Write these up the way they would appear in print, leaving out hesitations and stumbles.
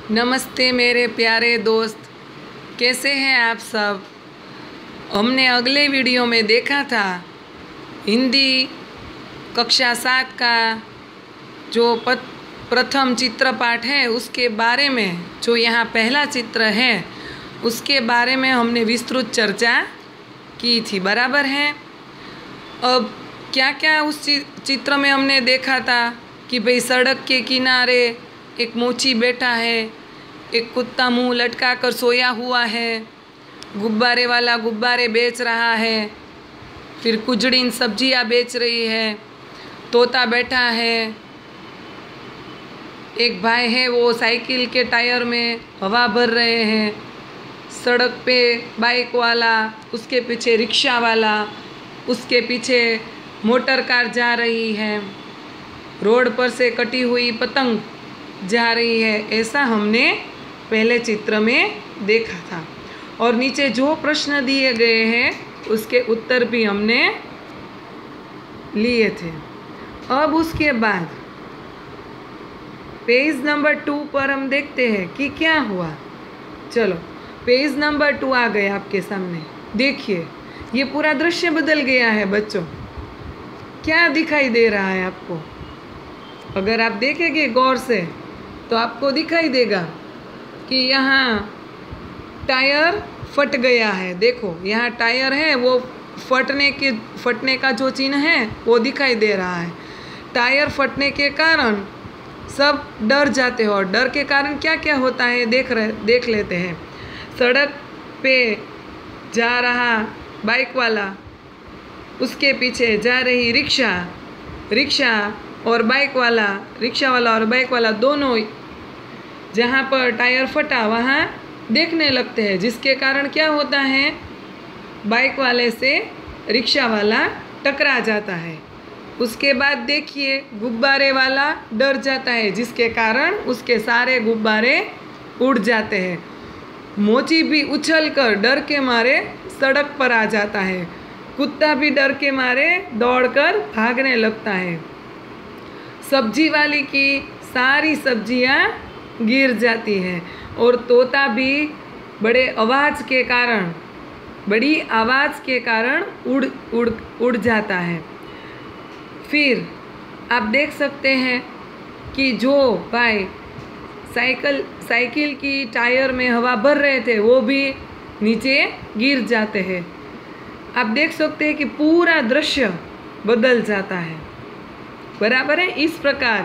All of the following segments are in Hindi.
नमस्ते मेरे प्यारे दोस्त, कैसे हैं आप सब। हमने अगले वीडियो में देखा था हिंदी कक्षा 7 का जो प्रथम चित्रपाठ है उसके बारे में। जो यहाँ पहला चित्र है उसके बारे में हमने विस्तृत चर्चा की थी, बराबर है। अब क्या क्या उस चित्र में हमने देखा था कि भाई सड़क के किनारे एक मोची बैठा है, एक कुत्ता मुंह लटका कर सोया हुआ है, गुब्बारे वाला गुब्बारे बेच रहा है, फिर कुजड़ीन सब्जियां बेच रही है, तोता बैठा है, एक भाई है वो साइकिल के टायर में हवा भर रहे हैं, सड़क पे बाइक वाला, उसके पीछे रिक्शा वाला, उसके पीछे मोटर कार जा रही है, रोड पर से कटी हुई पतंग जा रही है। ऐसा हमने पहले चित्र में देखा था। और नीचे जो प्रश्न दिए गए हैं उसके उत्तर भी हमने लिए थे। अब उसके बाद पेज नंबर 2 पर हम देखते हैं कि क्या हुआ। चलो पेज नंबर 2 आ गए आपके सामने। देखिए ये पूरा दृश्य बदल गया है बच्चों। क्या दिखाई दे रहा है आपको? अगर आप देखेंगे गौर से तो आपको दिखाई देगा कि यहाँ टायर फट गया है। देखो यहाँ टायर है, वो फटने का जो चिन्ह है वो दिखाई दे रहा है। टायर फटने के कारण सब डर जाते हैं, और डर के कारण क्या क्या होता है देख लेते हैं। सड़क पे जा रहा बाइक वाला, उसके पीछे जा रही रिक्शा और बाइक वाला, रिक्शा वाला और बाइक वाला दोनों जहाँ पर टायर फटा वहाँ देखने लगते हैं, जिसके कारण क्या होता है, बाइक वाले से रिक्शा वाला टकरा जाता है। उसके बाद देखिए गुब्बारे वाला डर जाता है, जिसके कारण उसके सारे गुब्बारे उड़ जाते हैं। मोची भी उछलकर डर के मारे सड़क पर आ जाता है। कुत्ता भी डर के मारे दौड़कर भागने लगता है। सब्जी वाली की सारी सब्जियां गिर जाती हैं, और तोता भी बड़ी आवाज़ के कारण उड़ जाता है। फिर आप देख सकते हैं कि जो भाई साइकिल की टायर में हवा भर रहे थे वो भी नीचे गिर जाते हैं। आप देख सकते हैं कि पूरा दृश्य बदल जाता है, बराबर है। इस प्रकार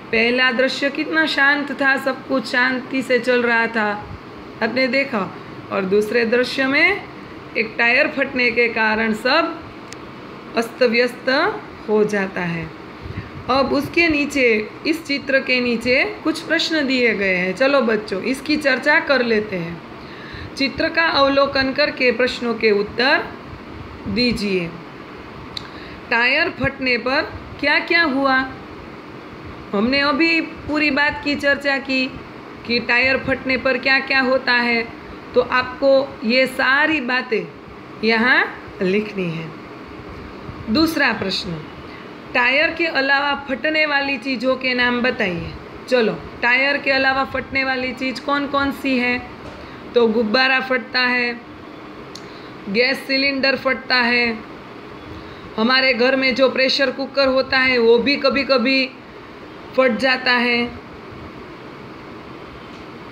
पहला दृश्य कितना शांत था, सब कुछ शांति से चल रहा था, आपने देखा। और दूसरे दृश्य में एक टायर फटने के कारण सब अस्त व्यस्त हो जाता है। अब उसके नीचे, इस चित्र के नीचे कुछ प्रश्न दिए गए हैं। चलो बच्चों इसकी चर्चा कर लेते हैं। चित्र का अवलोकन करके प्रश्नों के उत्तर दीजिए। टायर फटने पर क्या क्या हुआ? हमने अभी पूरी बात की चर्चा की कि टायर फटने पर क्या क्या होता है, तो आपको ये सारी बातें यहाँ लिखनी है। दूसरा प्रश्न, टायर के अलावा फटने वाली चीज़ों के नाम बताइए। चलो टायर के अलावा फटने वाली चीज़ कौन कौन सी है? तो गुब्बारा फटता है, गैस सिलेंडर फटता है, हमारे घर में जो प्रेशर कुकर होता है वो भी कभी कभी फट जाता है।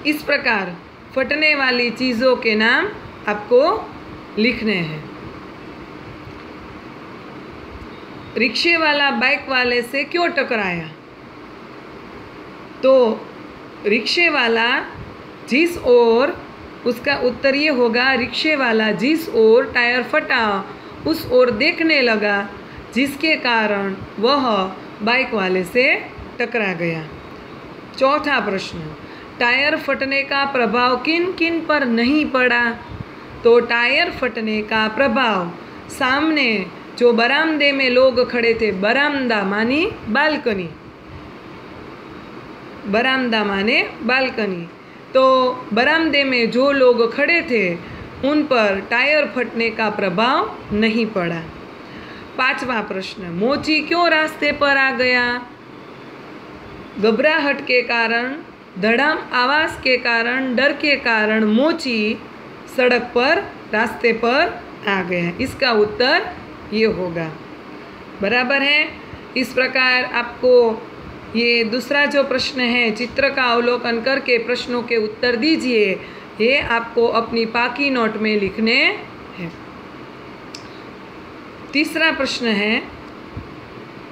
इस प्रकार फटने वाली चीज़ों के नाम आपको लिखने हैं। रिक्शे वाला बाइक वाले से क्यों टकराया? तो रिक्शे वाला जिस ओर, उसका उत्तर ये होगा, रिक्शे वाला जिस ओर टायर फटा उस ओर देखने लगा, जिसके कारण वह बाइक वाले से टकरा गया। चौथा प्रश्न, टायर फटने का प्रभाव किन किन पर नहीं पड़ा? तो टायर फटने का प्रभाव सामने जो बरामदे में लोग खड़े थे, बरामदा मानी बालकनी, बरामदा माने बालकनी, तो बरामदे में जो लोग खड़े थे उन पर टायर फटने का प्रभाव नहीं पड़ा। पांचवा प्रश्न, मोची क्यों रास्ते पर आ गया? घबराहट के कारण धड़ाम आवाज़ के कारण, डर के कारण मोची सड़क पर, रास्ते पर आ गया। इसका उत्तर ये होगा। बराबर है। इस प्रकार आपको ये दूसरा जो प्रश्न है, चित्र का अवलोकन करके प्रश्नों के उत्तर दीजिए, ये आपको अपनी पाकी नोट में लिखने हैं। तीसरा प्रश्न है,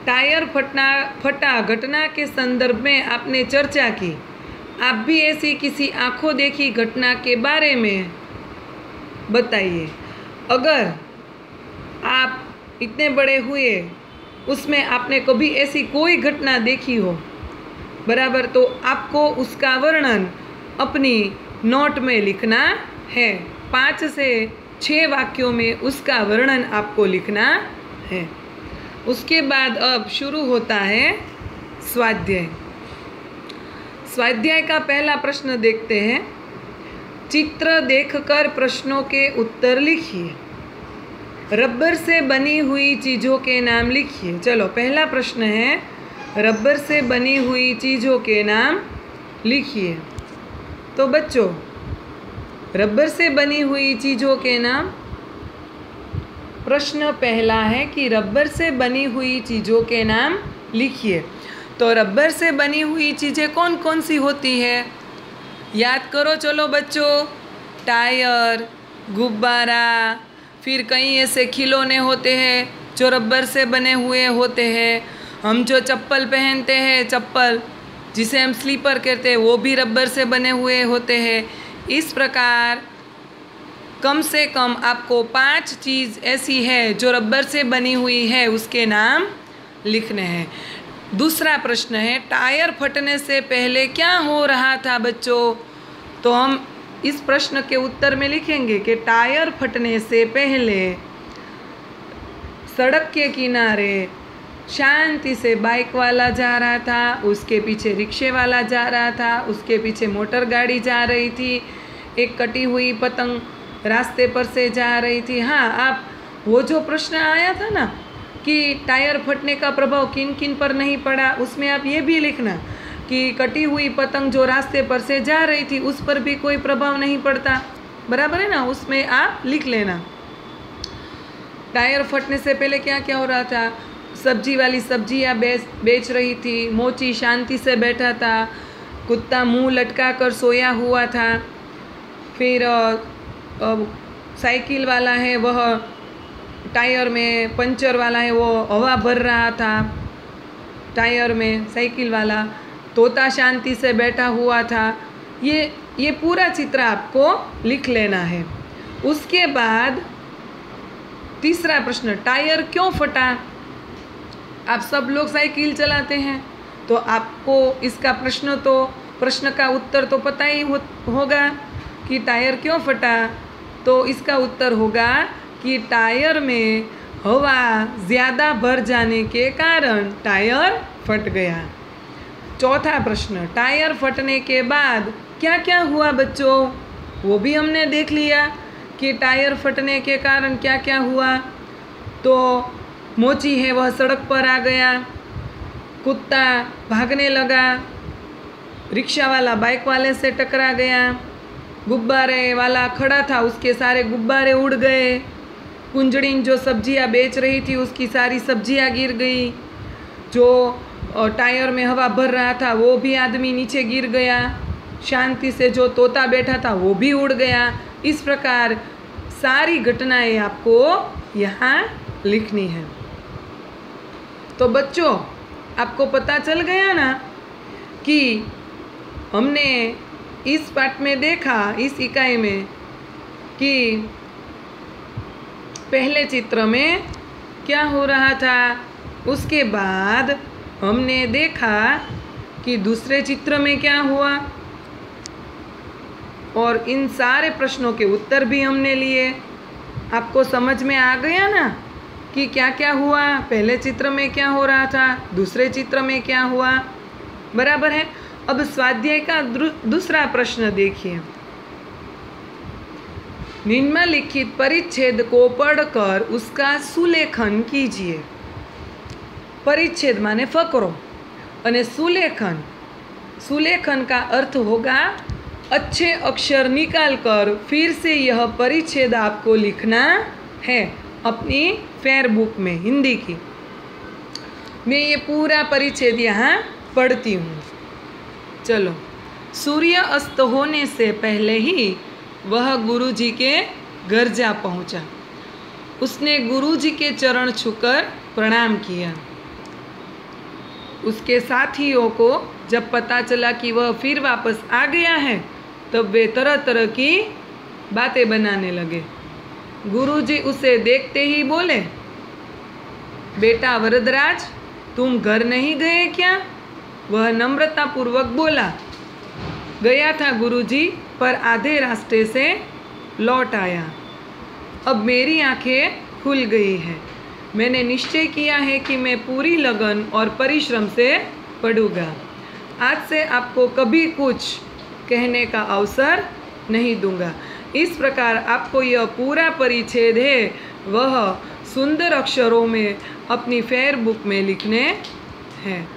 टायर फटा घटना के संदर्भ में आपने चर्चा की। आप भी ऐसी किसी आंखों देखी घटना के बारे में बताइए। अगर आप इतने बड़े हुए, उसमें आपने कभी ऐसी कोई घटना देखी हो, बराबर, तो आपको उसका वर्णन अपनी नोट में लिखना है। 5 से 6 वाक्यों में उसका वर्णन आपको लिखना है। उसके बाद अब शुरू होता है स्वाध्याय। स्वाध्याय का पहला प्रश्न देखते हैं। चित्र देखकर प्रश्नों के उत्तर लिखिए। रबर से बनी हुई चीज़ों के नाम लिखिए। चलो, पहला प्रश्न है, रबर से बनी हुई चीज़ों के नाम लिखिए। तो बच्चों, रबर से बनी हुई चीज़ों के नाम, प्रश्न पहला है कि रबर से बनी हुई चीज़ों के नाम लिखिए। तो रबर से बनी हुई चीज़ें कौन कौन सी होती है? याद करो। चलो बच्चों, टायर, गुब्बारा, फिर कई ऐसे खिलौने होते हैं जो रबर से बने हुए होते हैं। हम जो चप्पल पहनते हैं, चप्पल जिसे हम स्लीपर कहते हैं, वो भी रबर से बने हुए होते हैं। इस प्रकार कम से कम आपको 5 चीज़ ऐसी है जो रबर से बनी हुई है, उसके नाम लिखने हैं। दूसरा प्रश्न है, टायर फटने से पहले क्या हो रहा था बच्चों? तो हम इस प्रश्न के उत्तर में लिखेंगे कि टायर फटने से पहले सड़क के किनारे शांति से बाइक वाला जा रहा था, उसके पीछे रिक्शे वाला जा रहा था, उसके पीछे मोटर गाड़ी जा रही थी, एक कटी हुई पतंग रास्ते पर से जा रही थी। हाँ, आप वो जो प्रश्न आया था ना कि टायर फटने का प्रभाव किन किन पर नहीं पड़ा, उसमें आप ये भी लिखना कि कटी हुई पतंग जो रास्ते पर से जा रही थी उस पर भी कोई प्रभाव नहीं पड़ता। बराबर है ना? उसमें आप लिख लेना। टायर फटने से पहले क्या क्या हो रहा था? सब्जी वाली सब्जियां बेच रही थी, मोची शांति से बैठा था, कुत्ता मुंह लटका कर सोया हुआ था, फिर साइकिल वाला है वह टायर में, पंचर वाला है वो हवा भर रहा था टायर में, साइकिल वाला, तोता शांति से बैठा हुआ था। ये पूरा चित्र आपको लिख लेना है। उसके बाद तीसरा प्रश्न, टायर क्यों फटा? आप सब लोग साइकिल चलाते हैं तो आपको इसका प्रश्न का उत्तर तो पता ही होगा कि टायर क्यों फटा। तो इसका उत्तर होगा कि टायर में हवा ज़्यादा भर जाने के कारण टायर फट गया। चौथा प्रश्न, टायर फटने के बाद क्या क्या हुआ बच्चों? वो भी हमने देख लिया कि टायर फटने के कारण क्या क्या हुआ। तो मोची है वह सड़क पर आ गया, कुत्ता भागने लगा, रिक्शा वाला बाइक वाले से टकरा गया, गुब्बारे वाला खड़ा था उसके सारे गुब्बारे उड़ गए, कुंजड़िन जो सब्जियां बेच रही थी उसकी सारी सब्जियां गिर गई, जो टायर में हवा भर रहा था वो भी आदमी नीचे गिर गया, शांति से जो तोता बैठा था वो भी उड़ गया। इस प्रकार सारी घटनाएं आपको यहाँ लिखनी है। तो बच्चों, आपको पता चल गया ना कि हमने इस पाठ में देखा, इस इकाई में, कि पहले चित्र में क्या हो रहा था, उसके बाद हमने देखा कि दूसरे चित्र में क्या हुआ, और इन सारे प्रश्नों के उत्तर भी हमने लिए। आपको समझ में आ गया ना कि क्या क्या हुआ, पहले चित्र में क्या हो रहा था, दूसरे चित्र में क्या हुआ। बराबर है। अब स्वाध्याय का दूसरा प्रश्न देखिए। निम्नलिखित परिच्छेद को पढ़कर उसका सुलेखन कीजिए। परिच्छेद माने फकरो, અને સુલેખન सुलेखन का अर्थ होगा अच्छे अक्षर निकाल कर फिर से यह परिच्छेद आपको लिखना है अपनी फेयर बुक में हिंदी की। मैं ये पूरा परिच्छेद यहाँ पढ़ती हूँ। चलो। सूर्य अस्त होने से पहले ही वह गुरुजी के घर जा पहुँचा। उसने गुरुजी के चरण छूकर प्रणाम किया। उसके साथियों को जब पता चला कि वह फिर वापस आ गया है तब वे तरह तरह की बातें बनाने लगे। गुरुजी उसे देखते ही बोले, बेटा वरदराज, तुम घर नहीं गए क्या? वह नम्रतापूर्वक बोला, गया था गुरुजी, पर आधे रास्ते से लौट आया। अब मेरी आंखें खुल गई हैं। मैंने निश्चय किया है कि मैं पूरी लगन और परिश्रम से पढ़ूंगा। आज से आपको कभी कुछ कहने का अवसर नहीं दूंगा। इस प्रकार आपको यह पूरा परिच्छेद है वह सुंदर अक्षरों में अपनी फेयर बुक में लिखने हैं।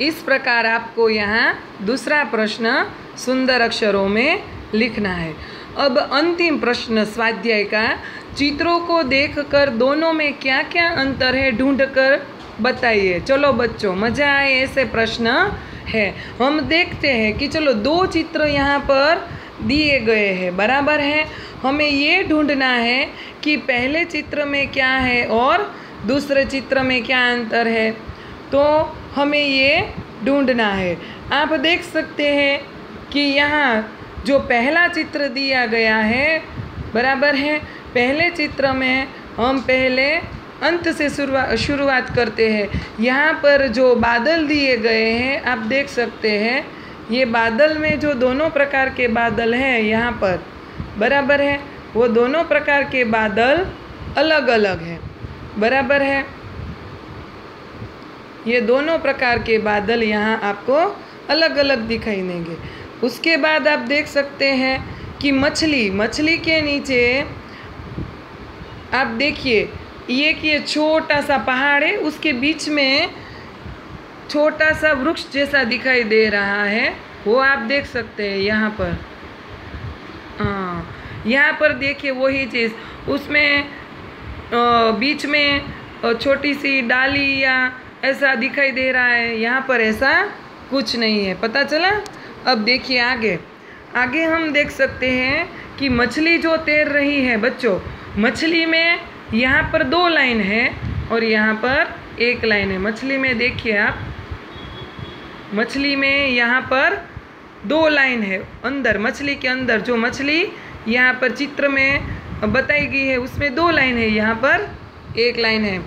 इस प्रकार आपको यहाँ दूसरा प्रश्न सुंदर अक्षरों में लिखना है। अब अंतिम प्रश्न स्वाध्याय का, चित्रों को देखकर दोनों में क्या क्या अंतर है ढूंढकर बताइए। चलो बच्चों, मजा आए ऐसे प्रश्न है। हम देखते हैं कि चलो दो चित्र यहाँ पर दिए गए हैं, बराबर है। हमें ये ढूंढना है कि पहले चित्र में क्या है और दूसरे चित्र में क्या अंतर है, तो हमें ये ढूंढना है। आप देख सकते हैं कि यहाँ जो पहला चित्र दिया गया है, बराबर है। पहले चित्र में हम पहले अंत से शुरुआत करते हैं। यहाँ पर जो बादल दिए गए हैं आप देख सकते हैं, ये बादल में जो दोनों प्रकार के बादल हैं यहाँ पर, बराबर है, वो दोनों प्रकार के बादल अलग अलग हैं, बराबर है। ये दोनों प्रकार के बादल यहाँ आपको अलग अलग दिखाई देंगे। उसके बाद आप देख सकते हैं कि मछली के नीचे आप देखिए ये छोटा सा पहाड़ है, उसके बीच में छोटा सा वृक्ष जैसा दिखाई दे रहा है, वो आप देख सकते हैं यहाँ पर। यहाँ पर देखिए वही चीज़, उसमें बीच में छोटी सी डाली या ऐसा दिखाई दे रहा है, यहाँ पर ऐसा कुछ नहीं है। पता चला? अब देखिए आगे हम देख सकते हैं कि मछली जो तैर रही है बच्चों, मछली में यहाँ पर 2 लाइन है और यहाँ पर 1 लाइन है। मछली में देखिए आप, मछली में यहाँ पर 2 लाइन है। अंदर मछली के अंदर जो मछली यहाँ पर चित्र में बताई गई है उसमें 2 लाइन है, यहाँ पर 1 लाइन है।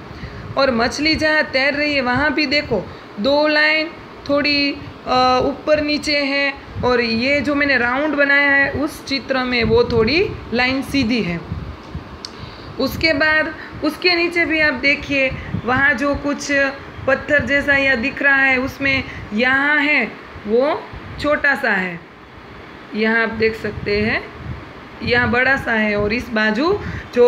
और मछली जहाँ तैर रही है वहाँ भी देखो 2 लाइन थोड़ी ऊपर नीचे है, और ये जो मैंने राउंड बनाया है उस चित्र में वो थोड़ी लाइन सीधी है। उसके बाद उसके नीचे भी आप देखिए वहाँ जो कुछ पत्थर जैसा या दिख रहा है उसमें यहाँ है वो छोटा सा है, यहाँ आप देख सकते हैं यहाँ बड़ा सा है। और इस बाजू जो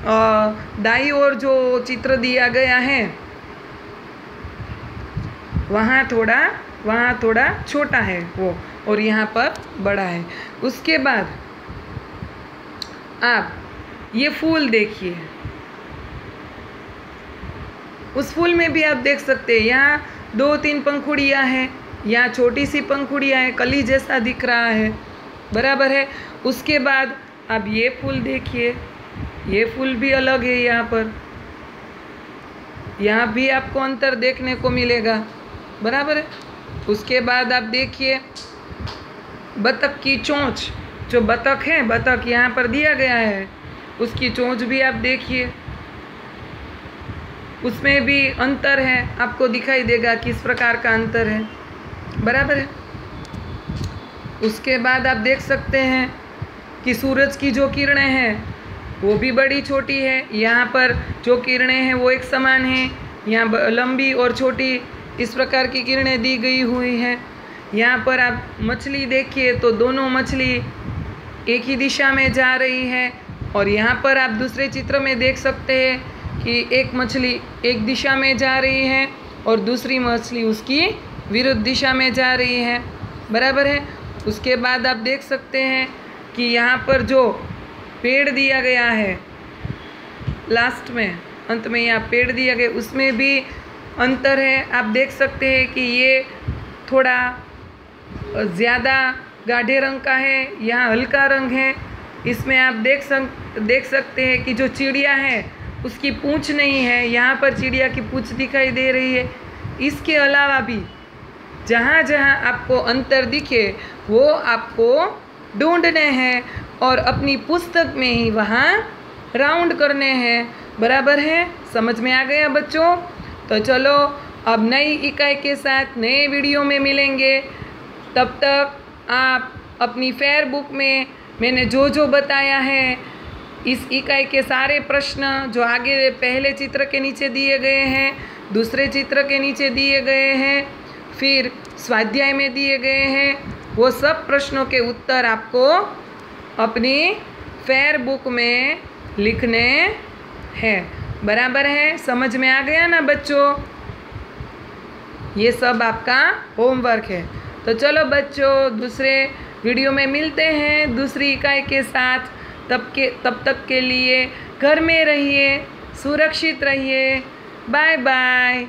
दाईं ओर जो चित्र दिया गया है वहाँ थोड़ा छोटा है वो, और यहाँ पर बड़ा है। उसके बाद आप ये फूल देखिए, उस फूल में भी आप देख सकते हैं यहाँ 2-3 पंखुड़ियाँ हैं, यहाँ छोटी सी पंखुड़ियाँ हैं, कली जैसा दिख रहा है, बराबर है। उसके बाद अब ये फूल देखिए, ये फूल भी अलग है यहाँ पर, यहाँ भी आपको अंतर देखने को मिलेगा, बराबर है। उसके बाद आप देखिए बतख की चोंच, जो बतख है, बतख यहाँ पर दिया गया है, उसकी चोंच भी आप देखिए, उसमें भी अंतर है, आपको दिखाई देगा किस प्रकार का अंतर है, बराबर है। उसके बाद आप देख सकते हैं कि सूरज की जो किरणें हैं वो भी बड़ी छोटी है, यहाँ पर जो किरणें हैं वो एक समान हैं, यहाँ लंबी और छोटी इस प्रकार की किरणें दी गई हुई हैं। यहाँ पर आप मछली देखिए तो दोनों मछली एक ही दिशा में जा रही है, और यहाँ पर आप दूसरे चित्र में देख सकते हैं कि एक मछली एक दिशा में जा रही है और दूसरी मछली उसकी विरुद्ध दिशा में जा रही है, बराबर है। उसके बाद आप देख सकते हैं कि यहाँ पर जो पेड़ दिया गया है, लास्ट में अंत में यहाँ पेड़ दिया गया, उसमें भी अंतर है। आप देख सकते हैं कि ये थोड़ा ज़्यादा गाढ़े रंग का है, यहाँ हल्का रंग है। इसमें आप देख सकते हैं कि जो चिड़िया है उसकी पूँछ नहीं है, यहाँ पर चिड़िया की पूँछ दिखाई दे रही है। इसके अलावा भी जहाँ जहाँ आपको अंतर दिखे वो आपको ढूंढने हैं और अपनी पुस्तक में ही वहाँ राउंड करने हैं, बराबर है। समझ में आ गया बच्चों? तो चलो अब नई इकाई के साथ नए वीडियो में मिलेंगे। तब तक आप अपनी फेयर बुक में मैंने जो जो बताया है, इस इकाई के सारे प्रश्न जो आगे पहले चित्र के नीचे दिए गए हैं, दूसरे चित्र के नीचे दिए गए हैं, फिर स्वाध्याय में दिए गए हैं, वो सब प्रश्नों के उत्तर आपको अपनी फेयर बुक में लिखने हैं, बराबर है। समझ में आ गया ना बच्चों? ये सब आपका होमवर्क है। तो चलो बच्चों, दूसरे वीडियो में मिलते हैं दूसरी इकाई के साथ। तब तक के लिए घर में रहिए, सुरक्षित रहिए। Bye bye.